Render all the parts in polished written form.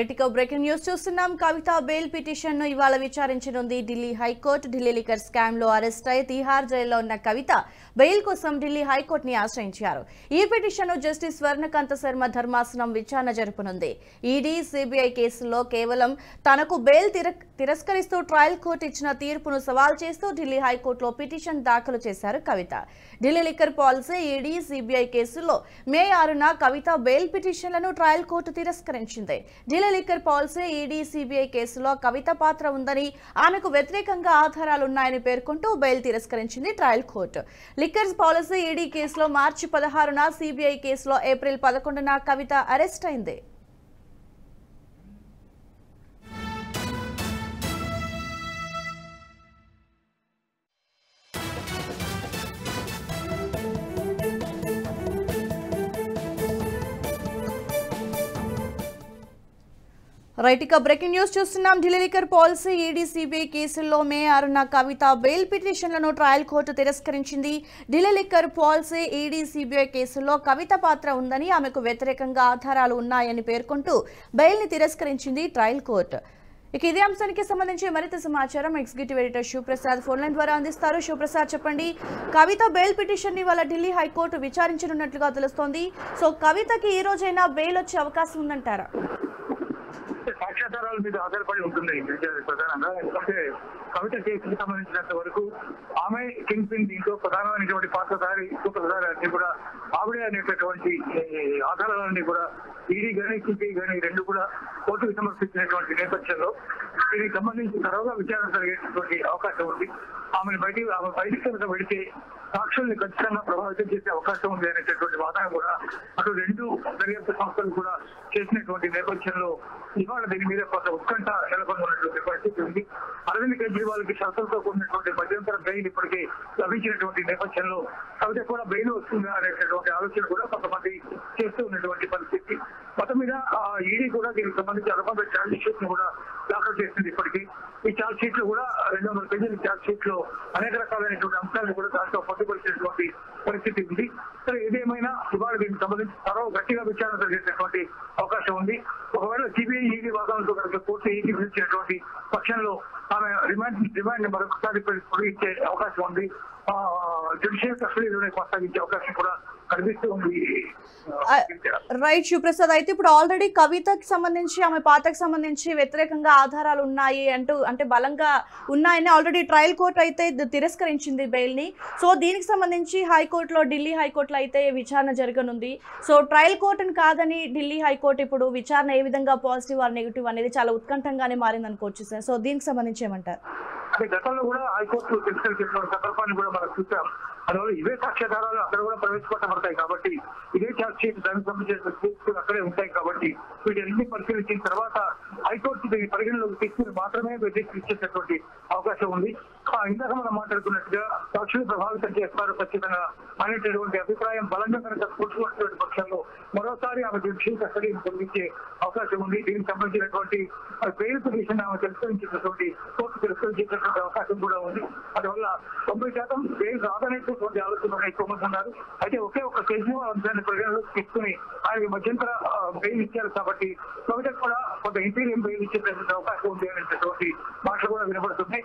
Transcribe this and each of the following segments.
Right ఇక breaking news చూస్తున్నాం. కవిత bail petition ను ఇవాళ విచారించనుంది Delhi high court. Delhi liquor scam లో అరెస్ట్ అయి తిహార్ జైల్లో ఉన్న కవిత బెయిల్ కోసం ఢిల్లీ హైకోర్టుని ఆశ్రయించారు. ఈ పిటిషన్ ను జస్టిస్ స్వర్ణకాంత శర్మ ధర్మాసనం విచారణ జరుపనుంది. ఈడీ, సిబిఐ కేసుల్లో కేవలం తనకు బెయిల్ తిరస్కరిస్తూ ట్రయల్ కోర్టు ఇచ్చిన తీర్పును సవాల్ చేస్తూ ఢిల్లీ హైకోర్టులో పిటిషన్ దాఖలు చేశారు Kavitha. Delhi liquor policy, ED, CBI కేసుల్లో మే 6న కవిత బెయిల్ పిటిషన్లను ట్రయల్ కోర్టు తిరస్కరించింది. Delhi liquor policy, ED, CBI కేసులో కవిత పాత్ర ఉందని, ఆమెకు వ్యతిరేకంగా ఆధారాలున్నాయని పేర్కొంటూ బెయిల్ తిరస్కరించింది trial court. Liquor policy, ED కేసులో మార్చి 16న, సిబిఐ కేసులో ఏప్రిల్ 11న కవిత అరెస్ట్ అయింది. రైట్ ఇక బ్రేకింగ్ న్యూస్ చూస్తున్నాం. Delhi liquor policy, ED, CBI కేసుల్లో మే 6న కవిత బెయిల్ పిటిషన్లను ట్రయల్ కోర్టు తిరస్కరించింది. Delhi liquor policy, ED, CBI కేసుల్లో కవిత పాత్ర ఉందని, ఆమెకు వ్యతిరేకంగా ఆధారాలు ఉన్నాయని పేర్కొంటూ బెయిల్ ని తిరస్కరించింది ట్రయల్ కోర్టు. ఇక ఇదే అంశానికి సంబంధించి మరింత సమాచారం executive editor Shivaprasad phone line ద్వారా అందిస్తారు. శివప్రసాద్, చెప్పండి. కవిత బెయిల్ పిటిషన్ ని వాళ్ళ ఢిల్లీ హైకోర్టు విచారించనున్నట్లుగా తెలుస్తోంది. సో కవితకి ఈ రోజైనా బెయిల్ వచ్చే అవకాశం ఉందంటారా? సాక్ష్యాధారాల మీద ఆధారపడి ఉంటుంది ప్రధానంగా. ఎందుకంటే కవిత కేసుకు సంబంధించినంత వరకు ఆమె కింగ్ పిన్, దీంట్లో ప్రధానమైనటువంటి పాత్రధారి, సూత్రధారి అన్ని కూడా ఆవిడే అనేటటువంటి ఆధారాలన్నీ కూడా ఈడీ కానీ, సిబిఐ కానీ రెండు కూడా కోర్టుకు సమర్పించినటువంటి నేపథ్యంలో దీనికి సంబంధించి తరవుగా విచారణ జరిగేటటువంటి అవకాశం ఉంది. ఆమె బయటికి వెళితే సాక్షుల్ని ఖచ్చితంగా ప్రభావితం చేసే అవకాశం ఉంది అనేటటువంటి వాదన కూడా అటు రెండు దర్యాప్తు సంస్థలు కూడా చేసినటువంటి నేపథ్యంలో ఇవాళ దీని మీద కొంత ఉత్కంఠ నెలకొన్నటువంటి పరిస్థితి ఉంది. అరవింద్ కేజ్రీవాల్ కి షరతులతో కూడినటువంటి మధ్యంతర బెయిల్ ఇప్పటికే లభించినటువంటి నేపథ్యంలో కవిత కూడా బెయిల్ వస్తుందా అనేటటువంటి ఆలోచన కూడా కొంతమంది చేస్తూ ఉన్నటువంటి పరిస్థితి. మొత్తం మీద ఈడీ కూడా దీనికి సంబంధించి అనుబంధ ఛార్జ్ షీట్ ను కూడా దాఖలు చేసింది. ఇప్పటికీ ఈ ఛార్జ్ షీట్ లో కూడా 200 పేజీల ఛార్జ్ షీట్ లో అనేక రకాలైనటువంటి అంశాలను కూడా దాంట్లో పొందుపరిచినటువంటి పరిస్థితి ఉంది. సరే, ఏదేమైనా ఇవాళ దీనికి సంబంధించి గట్టిగా విచారణ జరిగేటటువంటి అవకాశం ఉంది. ఒకవేళ సిబిఐ, ఈడీ వాదనలతో కనుక కోర్టు ఏకీభవించినటువంటి పక్షంలో ఆమె రిమాండ్ మరొకసారి పొడిగించే అవకాశం ఉంది. జ్యుడిషియల్ కస్టడీలోనే కొనసాగించే అవకాశం కూడా కనిపిస్తూ ఉంది. రైట్ శివప్రసాద్, అయితే ఇప్పుడు ఆల్రెడీ కవితకి సంబంధించి, ఆమె పాత్రకు సంబంధించి వ్యతిరేకంగా ఆధారాలు ఉన్నాయి అంటే బలంగా ఉన్నాయని ఆల్రెడీ ట్రయల్ కోర్టు అయితే తిరస్కరించింది బెయిల్ ని. సో దీనికి సంబంధించి హైకోర్టులో, ఢిల్లీ హైకోర్టులో అయితే విచారణ జరగనుంది. సో ట్రయల్ కోర్టును కాదని ఢిల్లీ హైకోర్టు ఇప్పుడు విచారణ ఏ విధంగా పాజిటివ్ ఆర్ నెగిటివ్ అనేది చాలా ఉత్కంఠంగానే మారింది అనుకోవచ్చు సార్. సో దీనికి సంబంధించి ఏమంటారు? అంటే గతంలో కూడా హైకోర్టు తిరస్కరించినటువంటి సందర్భాన్ని కూడా మనం చూసాం. అందువల్ల ఇవే సాక్ష్యాధారాలు అక్కడ కూడా ప్రవేశపెట్టబడతాయి కాబట్టి, ఇదే ఛార్జ్ షీట్ దానికి సంబంధించిన కేసులు అక్కడే ఉంటాయి కాబట్టి వీటన్ని పరిశీలించిన తర్వాత హైకోర్టు దీన్ని పరిగణలోకి తీసుకుని మాత్రమే ఇచ్చేటటువంటి అవకాశం ఉంది. ఇందాక మనం మాట్లాడుకున్నట్టుగా సాక్షులు ప్రభావితం చేస్తారు ఖచ్చితంగా అనేటటువంటి అభిప్రాయం బలంగా కనుక కూర్చున్నటువంటి పక్షంలో మరోసారి ఆమె జ్యుడిషియల్ కస్టడీని పొందించే అవకాశం ఉంది. దీనికి సంబంధించినటువంటి బెయిల్ పిటిషన్ ఆమె తిరస్కరించినటువంటి కోర్టు తిరస్కరించేటటువంటి అవకాశం కూడా ఉంది. అందువల్ల 90% బెయిల్ రాదనేటువంటి ఆలోచన ఎక్కువ మంది ఉన్నారు. అయితే ఒకే ఒక కేజ్రీవాల్ అంశాన్ని పరిగణలోకి తీసుకుని ఆయనకి మధ్యంతర బెయిల్ ఇచ్చారు కాబట్టి కవితకు కూడా కొంత ఇంటీరియం బెయిల్ ఇచ్చేటటువంటి అవకాశం ఉంది అనేటటువంటి మాటలు కూడా వినబడుతున్నాయి.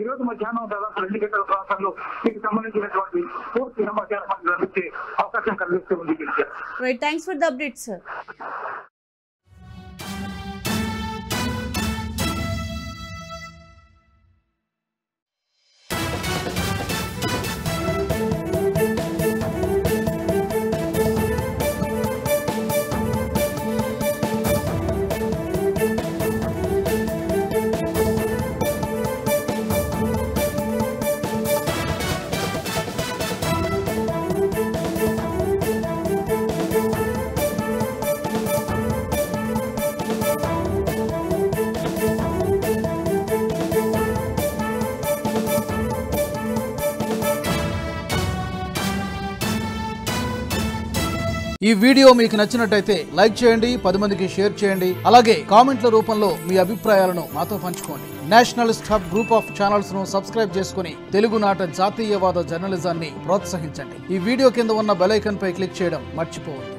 ఈ రోజు మధ్యాహ్నం దాదాపు 2 గంటల ప్రాంతంలో దీనికి సంబంధించినటువంటి పూర్తి సమాచారం మనకు లభించే అవకాశం కనిపిస్తూ ఉంది. Right, thanks for the update sir. ఈ వీడియో మీకు నచ్చినట్టయితే లైక్ చేయండి, 10 మందికి షేర్ చేయండి. అలాగే కామెంట్ల రూపంలో మీ అభిప్రాయాలను మాతో పంచుకోండి. Nationalist hub group of channels ను సబ్స్క్రైబ్ చేసుకుని తెలుగునాట జాతీయవాద జర్నలిజాన్ని ప్రోత్సహించండి. ఈ వీడియో కింద ఉన్న బెల్ ఐకాన్ పై క్లిక్ చేయడం మర్చిపోవద్దు.